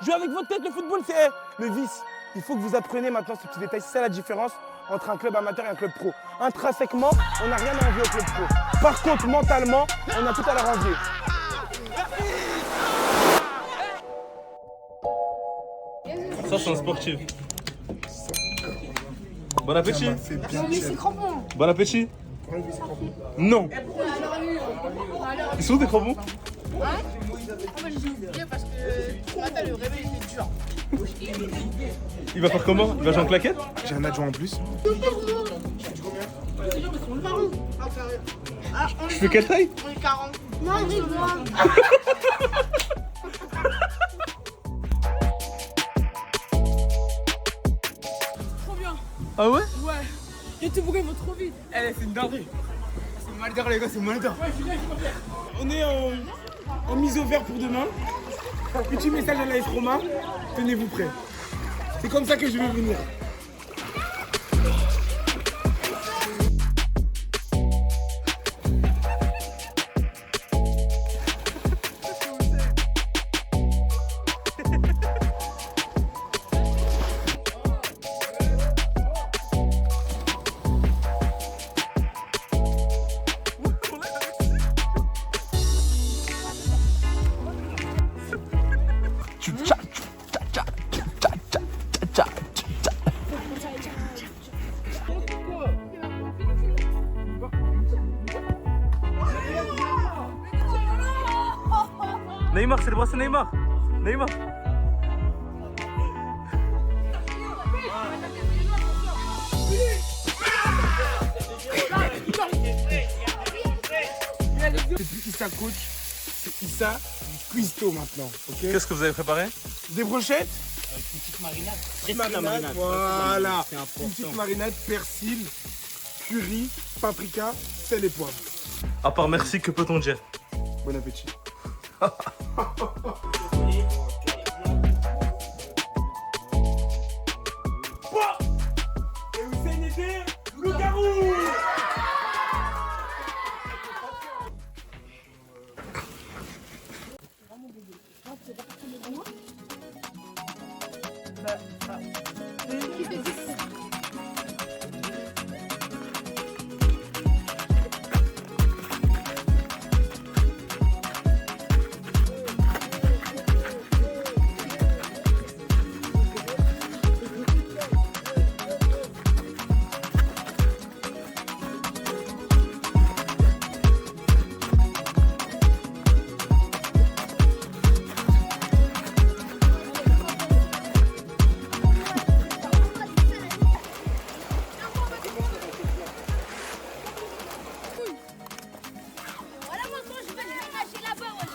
Jouez avec votre tête, le football, c'est le vice. Il faut que vous appreniez maintenant ce petit détail. C'est ça la différence entre un club amateur et un club pro. Intrinsèquement, on n'a rien à envier au club pro. Par contre, mentalement, on a tout à leur envier. Ça, c'est un sportif. Bon appétit. Bon appétit. Non. Ils sont où tes crampons? Moi j'ai oublié parce que ce matin le réveil était dur. Il va faire comment? Il va jouer en claquette? J'ai un adjoint en plus. Je fais quelle taille? On est 40. Non, dis-moi. Trop bien. Ah ouais? Ouais. Et tout pourquoi ils vont trop vite. Eh, c'est une dinguerie. C'est Malder, les gars, c'est Malder. On est en mise au vert pour demain. Petit message à l'AS Roma. Tenez-vous prêts. C'est comme ça que je vais venir. Neymar, célébration Neymar. Neymar. C'est plus Issa coach, c'est Issa cuistot maintenant. Okay, Qu'est-ce que vous avez préparé? des brochettes, Une petite marinade. Précise marinade, la marinade. voilà. C'est Une important. petite marinade, persil, curry, paprika, sel et poivre. À part merci, que peut-on dire? Bon appétit. Et Hussein était loup-garou. Voilà, maintenant, je vais le lâcher là-bas, ouais.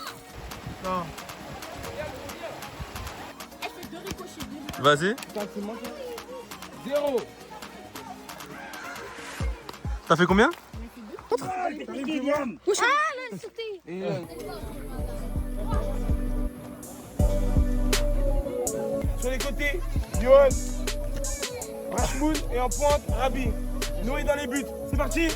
Non. Elle fait deux ricochets. Vas-y. Zéro. T'as fait combien? Ah, le sauté. Sur les côtés, Yohan, Rashmoun et en pointe, Rabi. Noé dans les buts. C'est parti.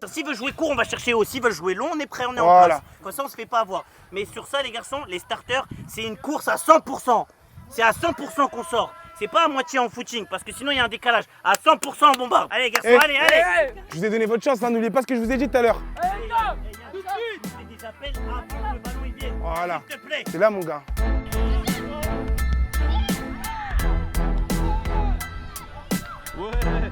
S'ils veulent jouer court, on va chercher haut. S'ils veulent jouer long, on est prêt, on est en Voilà. place. Comme ça, on se fait pas avoir. Mais sur ça, les garçons, les starters, c'est une course à 100%. C'est à 100% qu'on sort. C'est pas à moitié en footing, parce que sinon, il y a un décalage. À 100% on bombarde. Allez, garçons, allez, allez. Je vous ai donné votre chance, hein. N'oubliez pas ce que je vous ai dit tout à l'heure. C'est des appels avant que le ballon il vienne. Voilà. S'il te plaît. C'est là, mon gars. Ouais.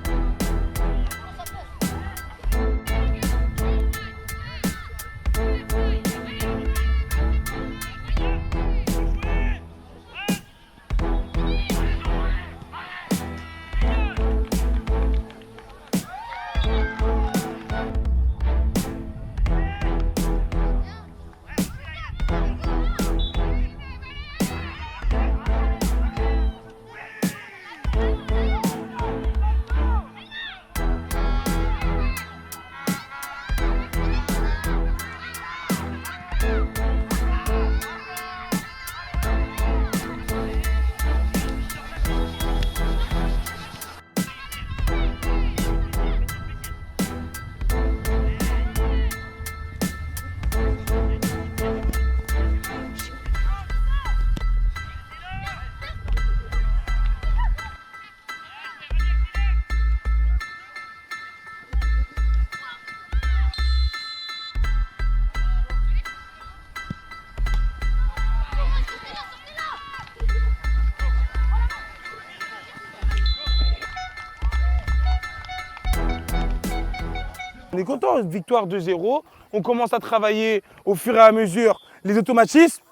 On est content, victoire 2-0. On commence à travailler au fur et à mesure les automatismes.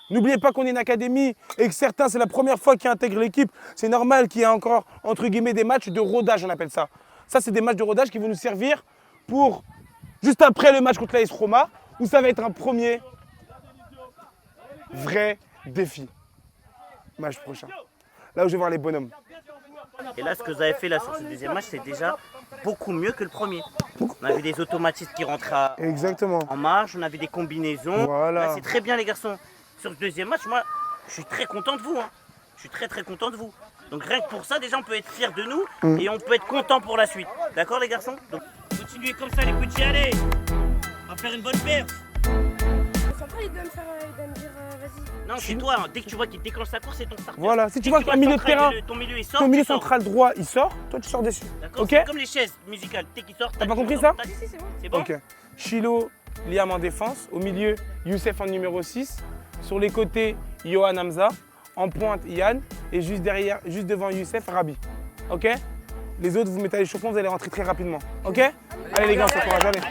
N'oubliez pas qu'on est une académie et que certains, c'est la première fois qu'ils intègrent l'équipe. C'est normal qu'il y ait encore, entre guillemets, des matchs de rodage, on appelle ça. Ça, c'est des matchs de rodage qui vont nous servir pour, juste après le match contre l'AS Roma, où ça va être un premier vrai défi. Match prochain. Là où je vais voir les bonhommes. Et là, ce que vous avez fait là sur ce deuxième match, c'est déjà beaucoup mieux que le premier. On a vu des automatismes qui rentrent Exactement. en marge, on a vu des combinaisons. Voilà. Là, c'est très bien les garçons. Sur ce deuxième match, moi, je suis très content de vous. Hein. Je suis très content de vous. Donc rien que pour ça, déjà, on peut être fiers de nous et on peut être content pour la suite. D'accord les garçons? Donc continuez comme ça les petits, allez. On va faire une bonne perf. Après, il doit me dire vas-y. Non, c'est toi. Hein. Dès que tu vois qu'il déclenche sa course, c'est ton starter. Voilà, si tu Dès vois que qu'un milieu de terrain, ton milieu il sort, ton milieu tu sors. central droit, il sort, toi tu sors dessus. D'accord. Ok? C'est comme les chaises musicales. Dès qu'il sort, T'as pas compris ça? Si, c'est bon. C'est bon. Ok. Chilo, Liam en défense. Au milieu, Youssef en numéro 6. Sur les côtés, Johan Hamza. En pointe, Yann. Et juste derrière, juste devant Youssef, Rabi. Ok? Les autres, vous mettez à l'échauffement, vous allez rentrer très rapidement. Ok? Allez les gars, on se courage, allez. Allez.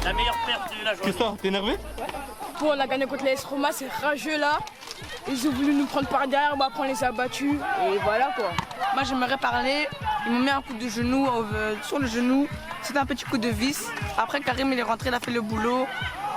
La meilleure perte de la journée. Qu'est-ce que ça? T'es énervé? Bon, on a gagné contre l'AS Roma, c'est rageux là. Ils ont voulu nous prendre par derrière, bah, après on les a battus et voilà quoi. Moi j'aimerais parler, ils m'ont mis un coup de genou sur le genou, c'était un petit coup de vis. Après Karim il est rentré, il a fait le boulot.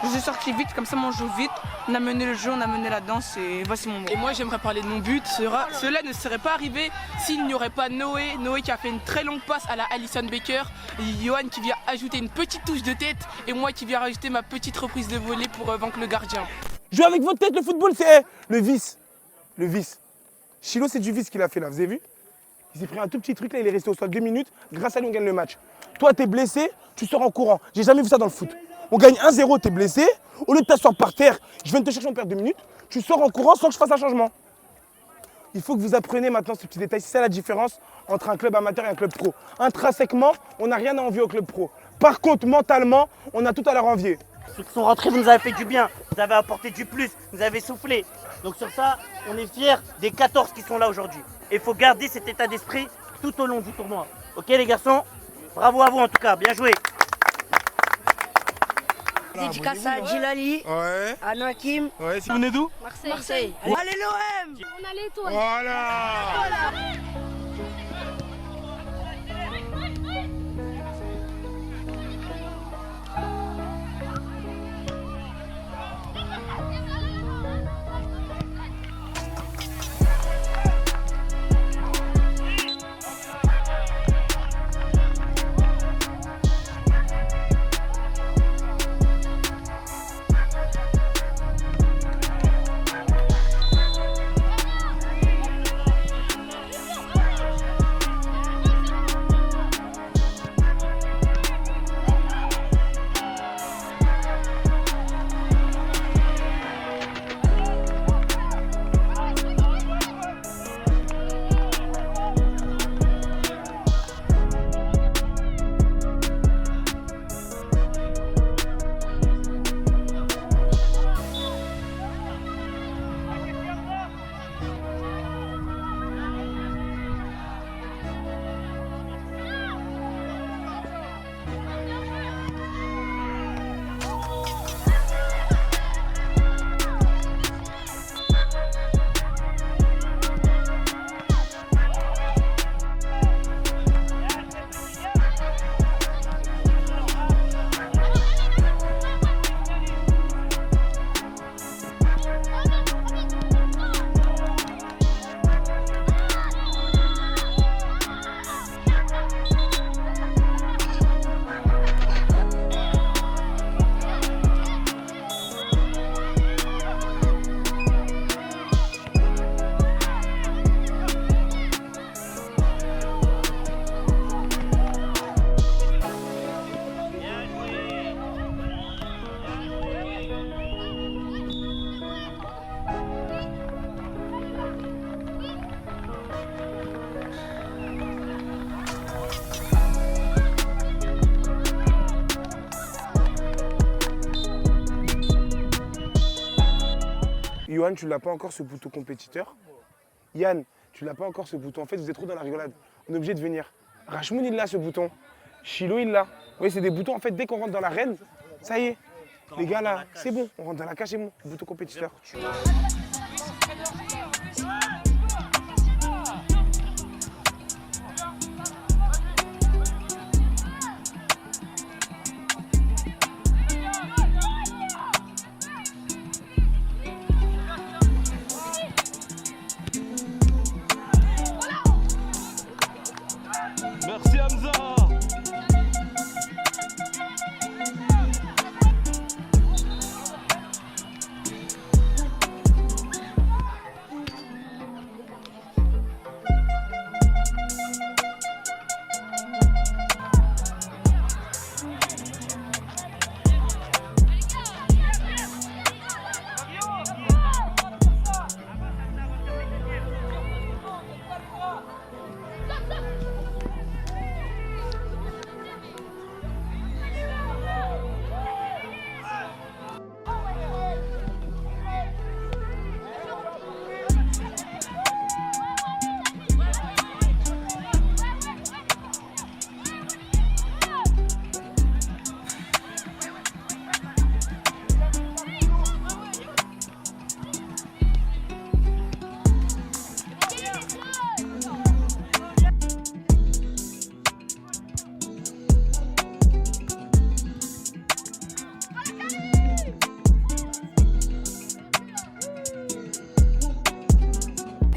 Je suis sorti vite, comme ça on joue vite. On a mené le jeu, on a mené la danse et voici mon mot. Et moi j'aimerais parler de mon but. Cela ne serait pas arrivé s'il n'y aurait pas Noé. Noé qui a fait une très longue passe à la Alisson Becker. Et Johan qui vient ajouter une petite touche de tête. Et moi qui viens rajouter ma petite reprise de volée pour vaincre le gardien. Jouer avec votre tête, le football, c'est le vice. Le vice. Chilo, c'est du vice qu'il a fait là, vous avez vu? Il s'est pris un tout petit truc là, il est resté au sol 2 minutes. Grâce à lui, on gagne le match. Toi, t'es blessé, tu sors en courant. J'ai jamais vu ça dans le foot. On gagne 1-0, t'es blessé. Au lieu de t'asseoir par terre, je viens de te chercher, on perd 2 minutes. Tu sors en courant sans que je fasse un changement. Il faut que vous appreniez maintenant ce petit détail. C'est ça la différence entre un club amateur et un club pro. Intrinsèquement, on n'a rien à envier au club pro. Par contre, mentalement, on a tout à leur envier. Ceux qui sont rentrés, vous nous avez fait du bien. Vous avez apporté du plus, vous avez soufflé. Donc sur ça, on est fiers des 14 qui sont là aujourd'hui. Et il faut garder cet état d'esprit tout au long du tournoi. Ok les garçons? Bravo à vous en tout cas, bien joué. Dédicace à Djilali, Ouais. à Nakim. Ouais, vous venez d'où? Marseille. Allez l'OM! On a l'étoile. Voilà. Johan, tu l'as pas encore ce bouton compétiteur. Yann, tu l'as pas encore ce bouton. En fait, vous êtes trop dans la rigolade. On est obligé de venir. Rachmoun, il l'a ce bouton. Chilo, il l'a. Oui, c'est des boutons. En fait, dès qu'on rentre dans l'arène, ça y est. Les gars, là, c'est bon. On rentre dans la cage, c'est bon. Bouton compétiteur. Merci Hamza.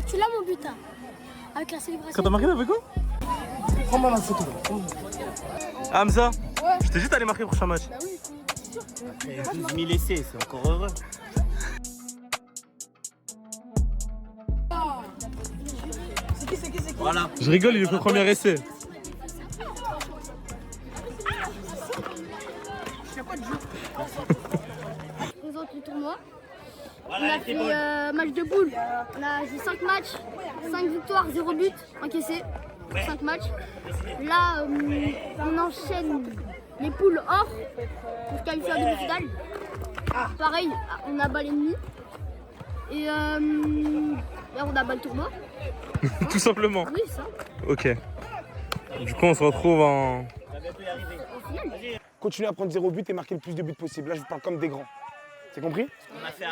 Tu l'as mon butin avec la célébration. Quand t'as marqué, t'as fait quoi? Prends-moi la photo. Hamza, je t'ai juste allé marquer le prochain match. 12 000 essais, c'est encore heureux. Voilà. Je rigole, il est fait premier essai. Je présente le tournoi. On Voilà, a fait match de poule. On a joué 5 matchs, 5 victoires, 0 but encaissé. 5 matchs. Là, on enchaîne les poules or pour se qualifier en demi-finale. Pareil, on abat l'ennemi. Et là, on abat le tournoi. Tout simplement. Oui, ça. Ok. Du coup, on se retrouve en... Continuez à prendre 0 but et marquer le plus de buts possible. Là, je vous parle comme des grands. C'est compris?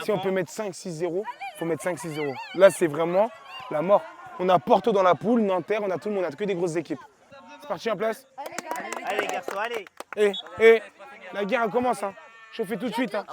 Si on peut mettre 5-6-0, il faut mettre 5-6-0. Là, c'est vraiment la mort. On a Porto dans la poule, Nanterre, on a tout le monde, on a que des grosses équipes. C'est parti en place? Allez, garçons, allez. La guerre, elle commence. Hein. Chauffez tout de suite. Hein.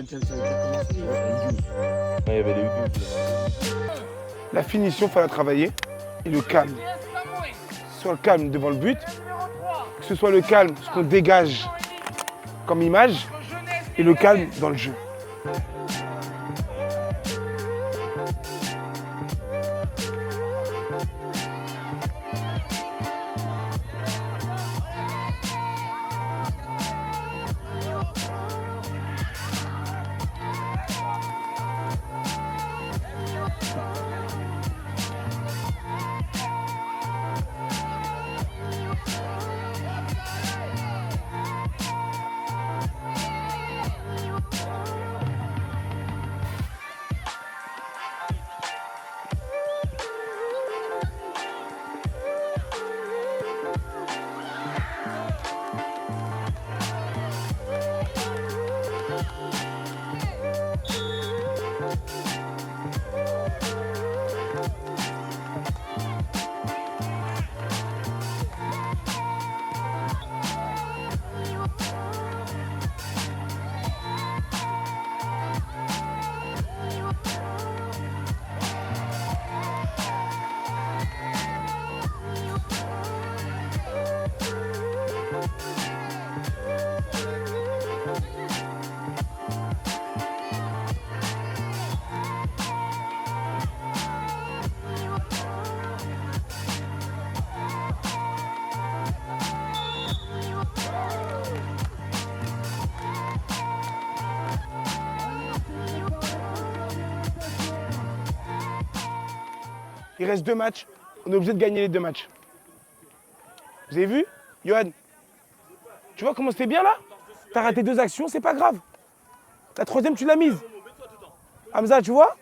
Ouais, il y avait les buts. La finition, il faut la travailler. Et le calme. Soit le calme devant le but, que ce soit le calme, ce qu'on dégage comme image, et le calme dans le jeu. Il reste 2 matchs. On est obligé de gagner les 2 matchs. Vous avez vu, Johan? Tu vois comment c'était bien là? T'as raté 2 actions, c'est pas grave. La 3e, tu l'as mise. Hamza, tu vois?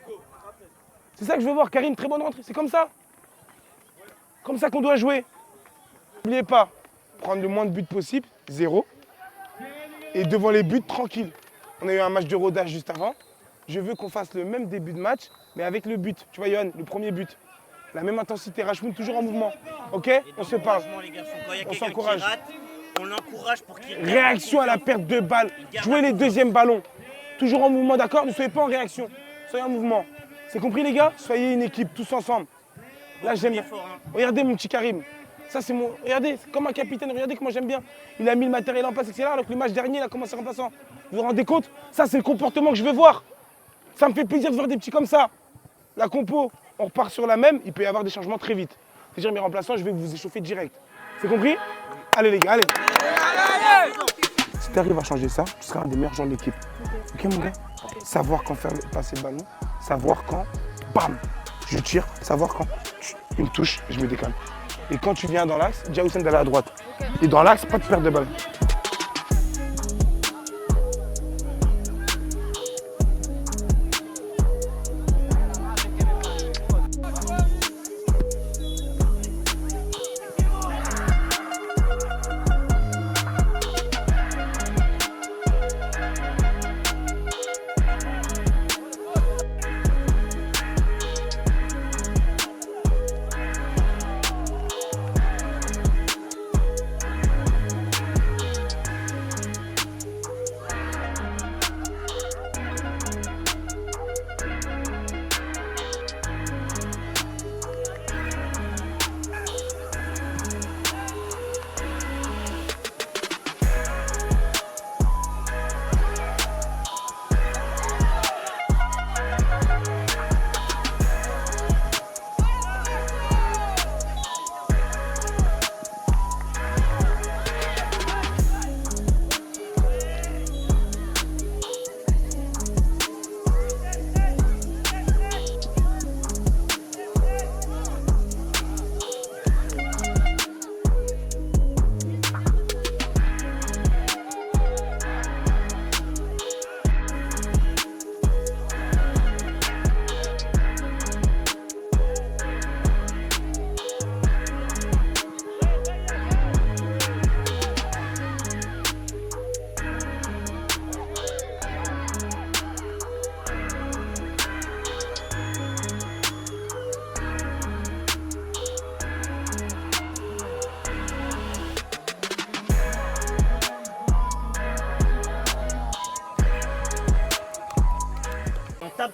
C'est ça que je veux voir. Karim, très bonne rentrée. C'est comme ça. Comme ça qu'on doit jouer. N'oubliez pas, prendre le moins de buts possible, 0. Et devant les buts, tranquille. On a eu un match de rodage juste avant. Je veux qu'on fasse le même début de match, mais avec le but. Tu vois, Johan, le premier but. La même intensité, Rachmoun toujours en mouvement. Ok? On se parle. Les garçons, quand il y a On quelqu'un s'encourage. qui rate, on l'encourage pour qu'il Réaction à la perte de balle. Jouez les 2e ballons. Toujours en mouvement, d'accord? Ne soyez pas en réaction. Soyez en mouvement. C'est compris, les gars? Soyez une équipe, tous ensemble. Là, j'aime bien. Regardez mon petit Karim. Ça, c'est mon. Regardez, c'est comme un capitaine. Regardez comment j'aime bien. Il a mis le matériel en place, etc. Alors que le match dernier, il a commencé remplaçant. Vous vous rendez compte? Ça, c'est le comportement que je veux voir. Ça me fait plaisir de voir des petits comme ça. La compo, on repart sur la même. Il peut y avoir des changements très vite. C'est-à-dire, mes remplaçants, je vais vous échauffer direct. C'est compris? Allez, les gars, allez. Si tu arrives à changer ça, tu seras un des meilleurs joueurs de l'équipe. Ok, mon gars? Savoir quand faire passer le ballon, savoir quand, bam, je tire, savoir quand, il me touche, je me décale. Et quand tu viens dans l'axe, dis à Houssem d'aller à droite. Et dans l'axe, pas de perte de balle.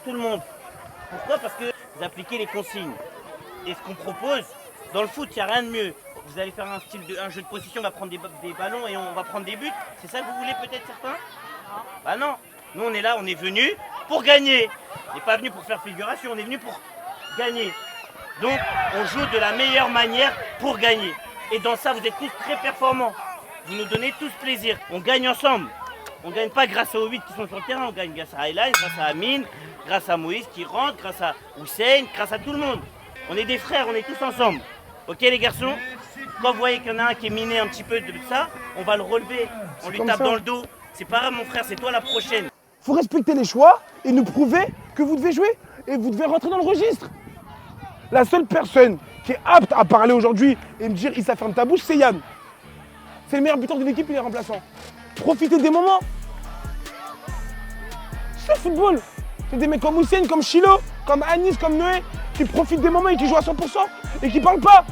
Tout le monde. Pourquoi? Parce que vous appliquez les consignes. Et ce qu'on propose, dans le foot, il n'y a rien de mieux. Vous allez faire un jeu de possession, on va prendre des ballons et on va prendre des buts. C'est ça que vous voulez peut-être certains? Bah non. Nous on est là, on est venus pour gagner. On n'est pas venu pour faire figuration, on est venu pour gagner. Donc on joue de la meilleure manière pour gagner. Et dans ça, vous êtes tous très performants. Vous nous donnez tous plaisir. On gagne ensemble. On ne gagne pas grâce aux 8 qui sont sur le terrain, on gagne grâce à Aylan, grâce à Amine, grâce à Moïse qui rentre, grâce à Hussein, grâce à tout le monde. On est des frères, on est tous ensemble. Ok les garçons? Quand vous voyez qu'il y en a un qui est miné un petit peu de ça, on va le relever, on lui tape dans le dos. C'est pas grave mon frère, c'est toi la prochaine. Faut respecter les choix et nous prouver que vous devez jouer et vous devez rentrer dans le registre. La seule personne qui est apte à parler aujourd'hui et me dire Issa ferme ta bouche, c'est Yann. C'est le meilleur buteur de l'équipe, il est remplaçant. Profitez des moments. C'est le football. C'est des mecs comme Hussein, comme Chilo, comme Anis, comme Noé, qui profitent des moments et qui jouent à 100% et qui parlent pas.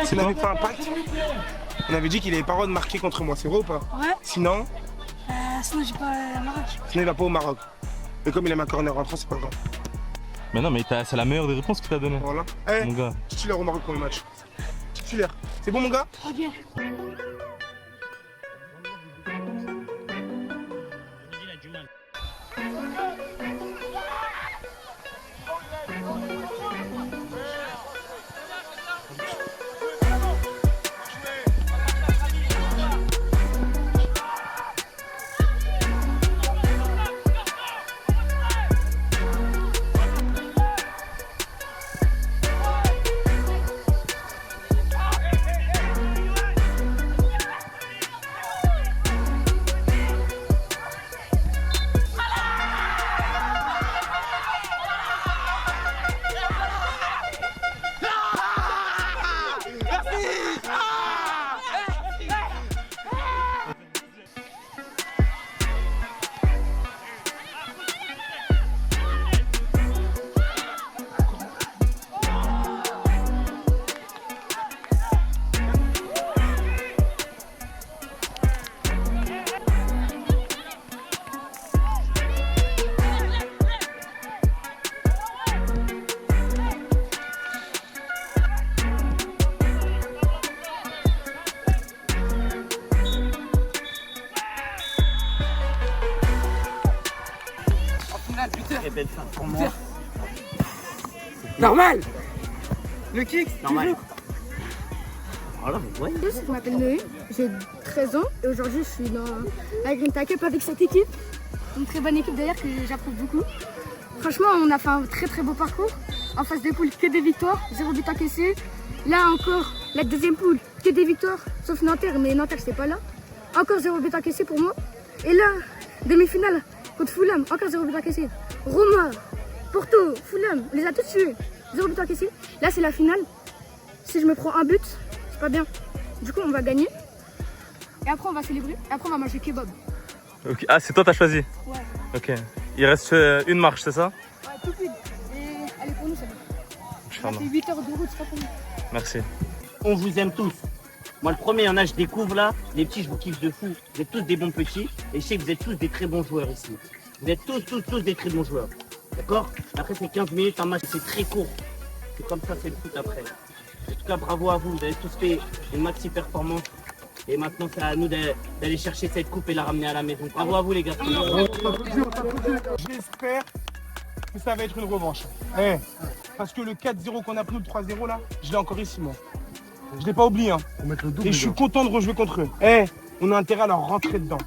Si on avait fait un pacte, on avait dit qu'il avait pas le droit de marquer contre moi, c'est vrai ou pas? Ouais. Sinon, Sinon, j'ai pas le Maroc. sinon il va pas au Maroc. Mais comme il a ma corner rentrant, c'est pas grave. Mais non, mais c'est la meilleure des réponses que t'as donné. Voilà. Eh, Mon gars. titulaire au Maroc pour le match. Titulaire. C'est bon mon gars? Ok. Très belle fin pour moi. Normal. Le kick, Normal. Voilà, vous voyez. Je m'appelle Noé, j'ai 13 ans et aujourd'hui je suis dans la Green Tech Up avec cette équipe. Une très bonne équipe d'ailleurs que j'approuve beaucoup. Franchement, on a fait un très très beau parcours. En face des poules, que des victoires, 0 but encaissé. Là encore, la deuxième poule, que des victoires, sauf Nanterre, mais Nanterre c'était pas là. Encore 0 but encaissé pour moi. Et là, demi-finale contre Fulham, encore 0 but encaissé. Roma, Porto, Fulham, on les a tous tués. 0 but encaissé. Là c'est la finale. Si je me prends un but, c'est pas bien. Du coup on va gagner. Et après on va célébrer. Et après on va manger kebab. Ok. Ah, c'est toi, t'as choisi? Ouais. Ok. Il reste une marche, c'est ça? Ouais, tout de suite. Et allez pour nous c'est bon. Ça Inch'Allah. fait 8 heures de route, c'est pas pour nous. Merci. On vous aime tous. Moi, le premier, il y en a, je découvre là. Les petits, je vous kiffe de fou. Vous êtes tous des bons petits. Et je sais que vous êtes tous des très bons joueurs ici. Vous êtes tous des très bons joueurs. D'accord? Après, c'est 15 minutes, un match, c'est très court. C'est comme ça, c'est le foot après. En tout cas, bravo à vous. Vous avez tous fait une maxi performance. Et maintenant, c'est à nous d'aller chercher cette coupe et la ramener à la maison. Bravo à vous, les gars. J'espère que ça va être une revanche. Eh, parce que le 4-0 qu'on a pris, ou le 3-0 là, je l'ai encore ici moi. Je l'ai pas oublié hein. Et je suis content de rejouer contre eux. Eh, on a intérêt à leur rentrer dedans.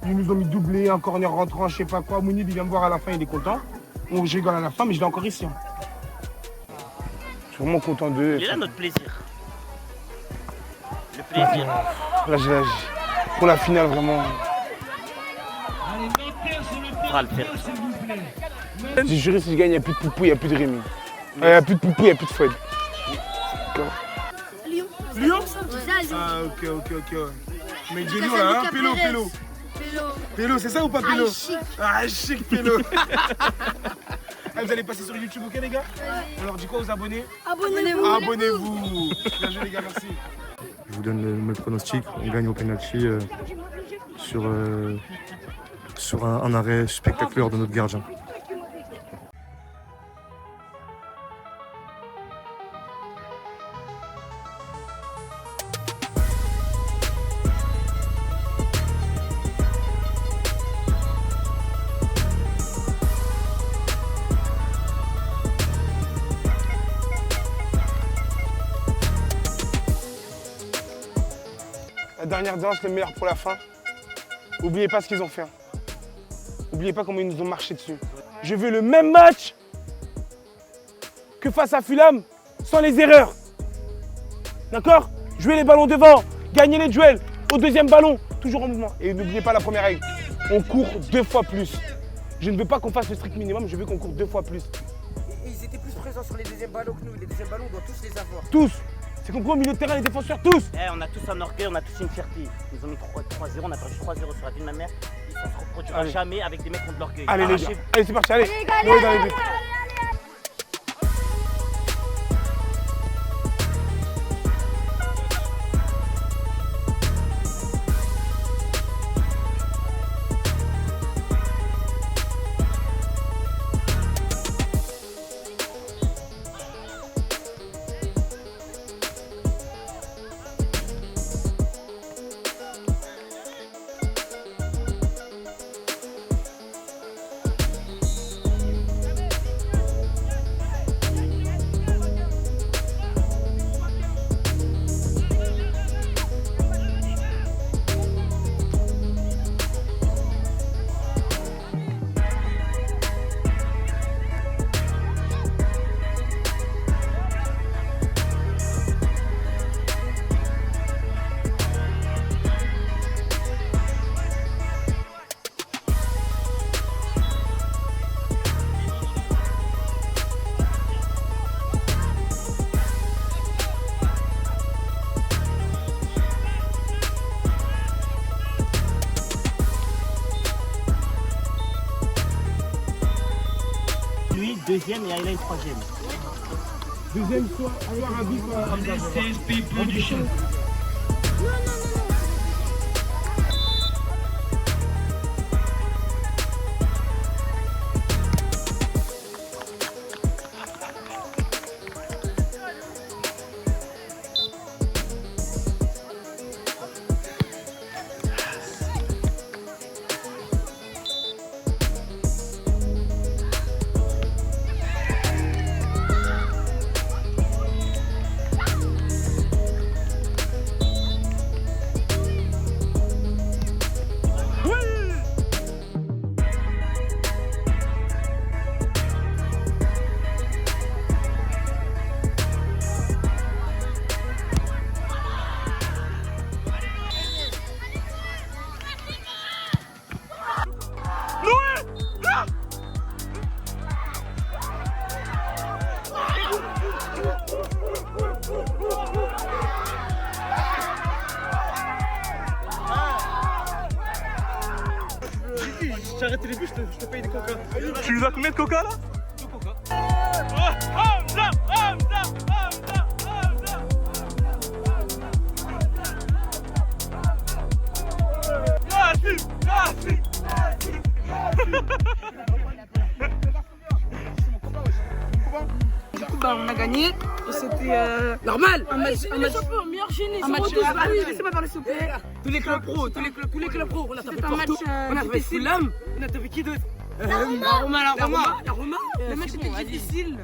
Ils nous ont mis doublé, un corner rentrant, je sais pas quoi. Mounib il vient me voir à la fin, il est content. Je rigole à la fin, mais je l'ai encore ici. Hein. Je suis vraiment content d'eux. Il est là notre plaisir. Le plaisir. Là, pour la finale vraiment. On va le faire. J'ai juré si je gagne, il n'y a plus de Poupou, il n'y a plus de Rémi. Il n'y a plus de Poupou, il n'y a plus de Fouad. Lyon. Lyon? Ça, Ah ok. Mais du Lyon là, hein, Pélo. Pélo, c'est ça ou pas Pélo? Ah chic Pélo. Ah, vous allez passer sur YouTube, ok les gars? On leur dit quoi aux abonnés? Abonnez-vous. Abonnez-vous. Bien joué les gars, merci. Je vous donne mes pronostics. On gagne au penalty sur un arrêt spectaculaire de notre gardien. La dernière danse, le meilleur pour la fin. Oubliez pas ce qu'ils ont fait. Oubliez pas comment ils nous ont marché dessus. Je veux le même match que face à Fulham, sans les erreurs. D'accord? Jouer les ballons devant, gagner les duels, au deuxième ballon, toujours en mouvement. Et n'oubliez pas la première règle, on court 2 fois plus. Je ne veux pas qu'on fasse le strict minimum, je veux qu'on court 2 fois plus. Et ils étaient plus présents sur les deuxièmes ballons que nous. Les deuxièmes ballons, on doit tous les avoir. Tous. C'est compris au milieu de terrain, les défenseurs, tous. Eh, on a tous un orgueil, on a tous une fierté. Ils nous ont mis 3-0, on a perdu 3-0 sur la vie de ma mère. Ça se reproduira Allez. jamais avec des mecs qui ont de l'orgueil. Allez les gars, allez c'est parti, allez. Allez, Noé dans les buts. deuxième et Ayla est troisième. Deuxième soir à vif. J'ai arrêté les bus, je te paye des coca. Tu nous as combien de coca là? 2 coca. Du coup, bah, on a gagné. C'était normal. Un match. Laissez-moi parler, s'il vous plaît. Tous les clubs pro, on a tapé partout. On a tapé Fulham, on a tapé qui d'autre? La Roma. Le match était difficile.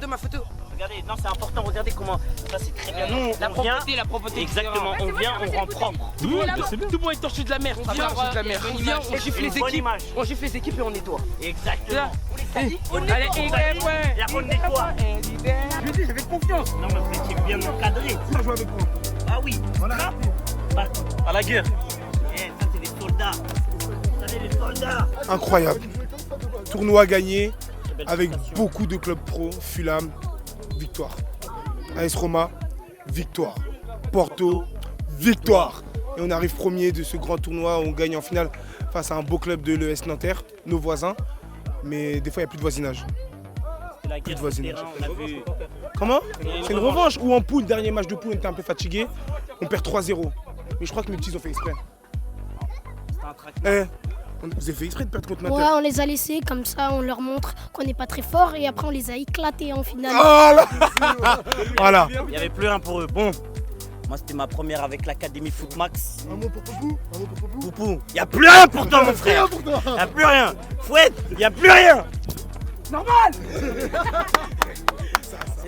Ma photo. Regardez, non, c'est important, regardez comment. Ça, c'est très bien. Nous, La propreté. exactement, on vient, on rend propre. Tout le monde est torché de la mer. On vient, on gifle les équipes. On gifle les équipes et on nettoie. Exactement. Allez, on nettoie. Je dis, j'avais confiance. Non, mais vous étiez bien encadré. Ça joue avec moi. Ah oui, voilà. À la guerre. Eh, ça, c'est des soldats. Ça, c'est des soldats. Incroyable. Tournoi gagné avec beaucoup de clubs pro. Fulham, victoire. AS Roma, victoire. Porto, victoire. Et on arrive premier de ce grand tournoi. On gagne en finale face à un beau club de l'ES Nanterre, nos voisins. Mais des fois, il n'y a plus de voisinage. C'est la guerre de voisinage. terrain, on a vu. Comment? C'est une revanche. Ou en poule, dernier match de poule, on était un peu fatigué. On perd 3-0. Mais je crois que mes petits ont fait exprès. C'était un traquenard. Vous avez fait exprès de perdre contre Ouais, Nanterre. on les a laissés comme ça, on leur montre qu'on n'est pas très fort et après on les a éclatés en finale. Voilà. Il n'y avait plus rien pour eux. Bon, moi c'était ma première avec l'Académie Footmax. Un mot pour Poupou. Poupou, il n'y a plus rien pour toi mon frère. Il n'y a plus rien. Fouette, il n'y a plus rien. Normal.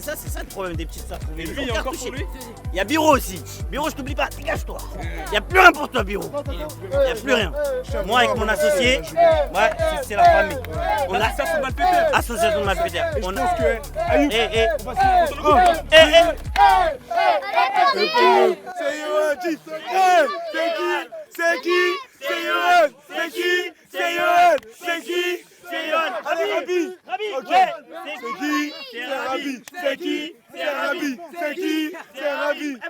C'est ça le problème des petites sœurs. Et lui, il y a encore pour lui. Il y a Biro aussi. Biro, je t'oublie pas, dégage-toi. Il n'y a plus rien pour toi, Biro. Il n'y a plus rien. Moi, avec mon associé, ouais, c'est la famille. On a Association Malpéter. Association Malpéter. Et je pense que Ayoub, c'est Yoann. C'est qui? C'est Yoann. C'est qui? C'est Yoann. C'est qui? C'est Yoann. Allez, Rabi. Ok. Ouais. C'est qui? C'est Rabi. C'est qui? C'est Rabi. C'est qui? C'est Rabi. Ok.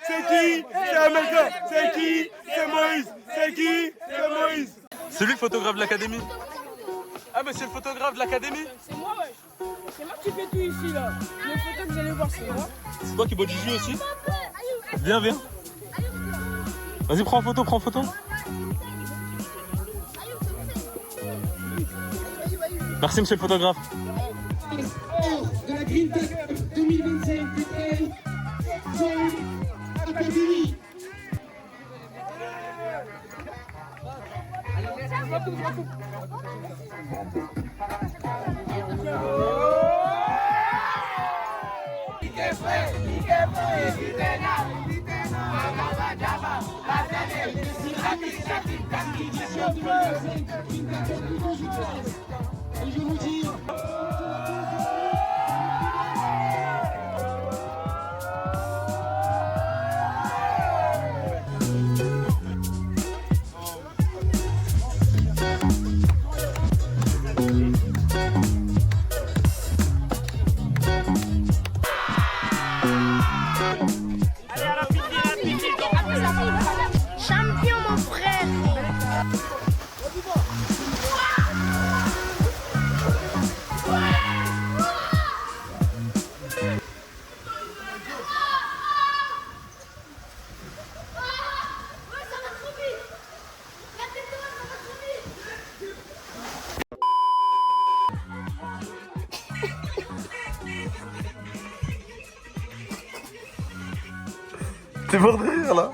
C'est qui? C'est Amelka. C'est qui? C'est Moïse. C'est qui? C'est Moïse. C'est lui le photographe de l'académie. Ah mais c'est le photographe de l'académie. C'est moi, ouais. C'est moi qui fais tout ici, là. Les photos que vous allez voir, c'est moi. C'est toi qui bois du jus aussi. Viens. Vas-y, prends en photo. Merci monsieur le photographe. De la Green Tech 2025 Académie. Et je vous dis Allez, à la finale. T'es mort de rire là.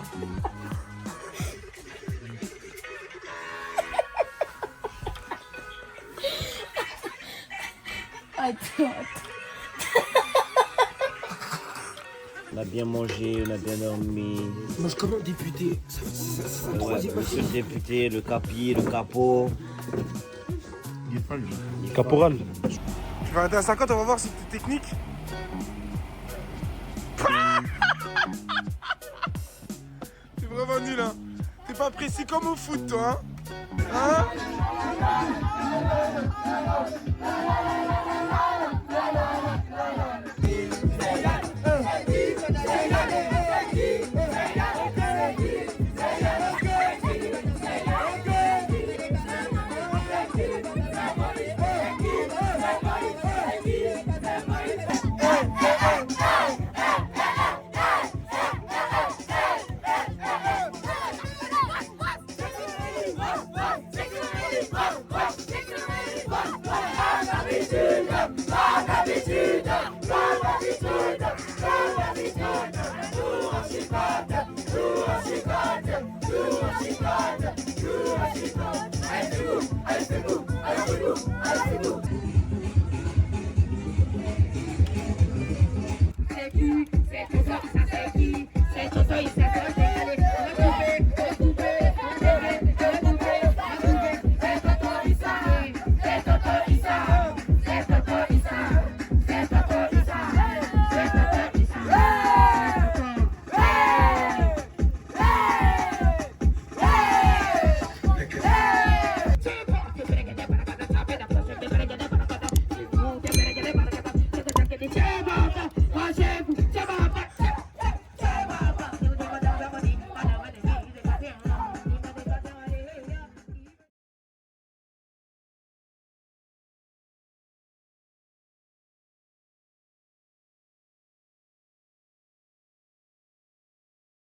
On a bien mangé, on a bien dormi. Mange comme un député. Monsieur le député, le capi, le capot. Caporal. Tu vas arrêter à 50, on va voir si t'es technique. T'es vraiment nul, hein. T'es pas précis comme au foot, toi, hein. Allez, c'est vous.